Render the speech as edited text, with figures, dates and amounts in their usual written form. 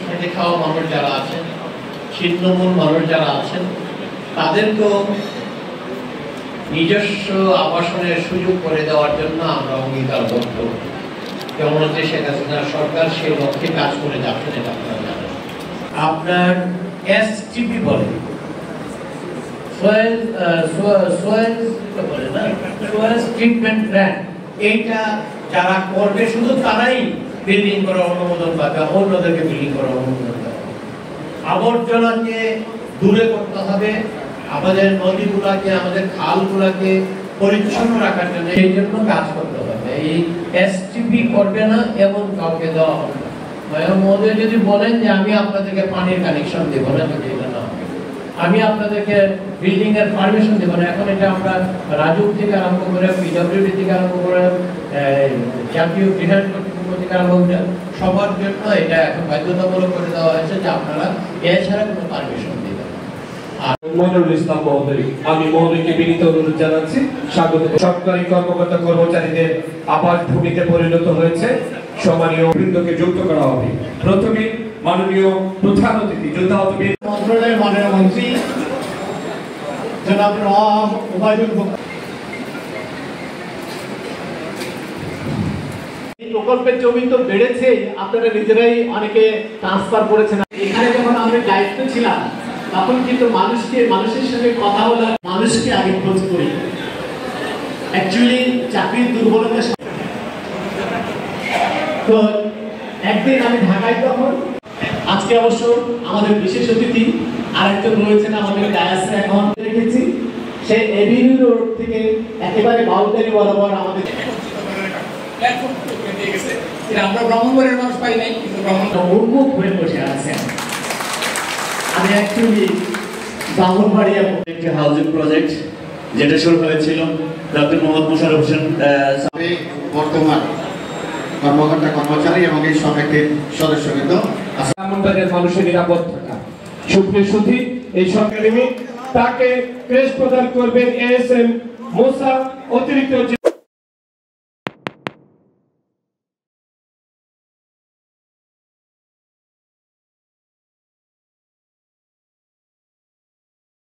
খেটে খাওয়া মানুষ যারা আছেন, ছিন্নমূল মানুষ যারা আছেন, তাদেরকেও নিজস্ব আবাসনের সুযোগ করে দেওয়ার জন্য আমরা অঙ্গীকারবদ্ধ। যেমন হচ্ছে শেখ হাসিনার সরকার সেই লক্ষ্যে কাজ করে যাচ্ছেন, এটা আপনারা জানেন। আপনার এসটিপি বলে ট্রিটমেন্ট প্ল্যান, এইটা যারা করবে শুধু তারাই বিল্ডিং করার অনুমোদন পাবে, অন্যদেরকে বিল্ডিং করার অনুমোদন দেওয়া। আবর্জনাকে দূরে করতে হবে, আমাদের নদীগুলাকে, আমাদের খালগুলাকে পরিচ্ছন্ন রাখার জন্য সেই জন্য কাজ করতে হবে। এই এসটিপি করবে না এমন কাউকে দেওয়া হবে না। মহোদয় যদি বলেন যে আমি আপনাদেরকে পানির কানেকশন দেব না, আমি আপনাদেরকে বিল্ডিং এর পারমিশন দেব না, এখন এটা আমরা রাজুক থেকে আরম্ভ করে পিডব্লিউডি থেকে আরম্ভ করে জাতীয় গৃহায়ণ কর্তৃপক্ষ থেকে আরম্ভ করে সবার জন্য এটা এখন বাধ্যতামূলক করে দেওয়া হয়েছে যে আপনারা এছাড়া কোনো পারমিশন দেবেন। মনিরুল ইসলাম মহোদয়, আমি মহোদয়কে বিনীত অনুরোধ জানাচ্ছি স্বাগত। সরকারি কর্মকর্তা কর্মচারীদের আবাস ভূমিতে পরিণত হয়েছে, সম্মানীয় বৃন্দকে যুক্ত করা হবে। প্রথমে মাননীয় প্রধান অতিথি যুদ্ধাহত মন্ত্রণালয়ের মাননীয় মন্ত্রী জনাব নওয়াব ওবায়দুল হক। এই প্রকল্পের জমি তো বেড়েছে, আপনারা নিজেরাই অনেকে ট্রান্সফার করেছেন। এখানে যখন আমরা দায়িত্ব ছিলাম তখন কিন্তু মানুষের সঙ্গে কথা বলার, মানুষকে আগে খোঁজ করি। অ্যাকচুয়ালি চাকরির দুর্বলতা। তো একদিন আমি ঢাকায়, তখন আজকে অবশ্য আমাদের বিশেষ অতিথি আরেকজন রয়েছেন আমাদের ডায়াসে, এখন রেখেছি সেই এভিনিউ রোড থেকে একেবারে বাউন্ডারি বরাবর আমাদের আমরা ব্রাহ্মণবাড়ির মানুষ পাই নাই, কিন্তু উন্মুখ হয়ে বসে আছেন। আমি অ্যাকচুয়ালি ব্রাহ্মণবাড়িয়া একটি হাউজিং প্রজেক্ট যেটা শুরু হয়েছিল ডক্টর মোহাম্মদ মোশাররফ হোসেন বর্তমান কর্মকর্তা কর্মচারী এবং এই সমিতির সদস্যবৃন্দ, মানুষের নিরাপদ থাকা। সুপ্রিয় সুধী, এই সরকারি তাকে ক্রেস্ট প্রদান করবেন এএসএম মুসা, অতিরিক্ত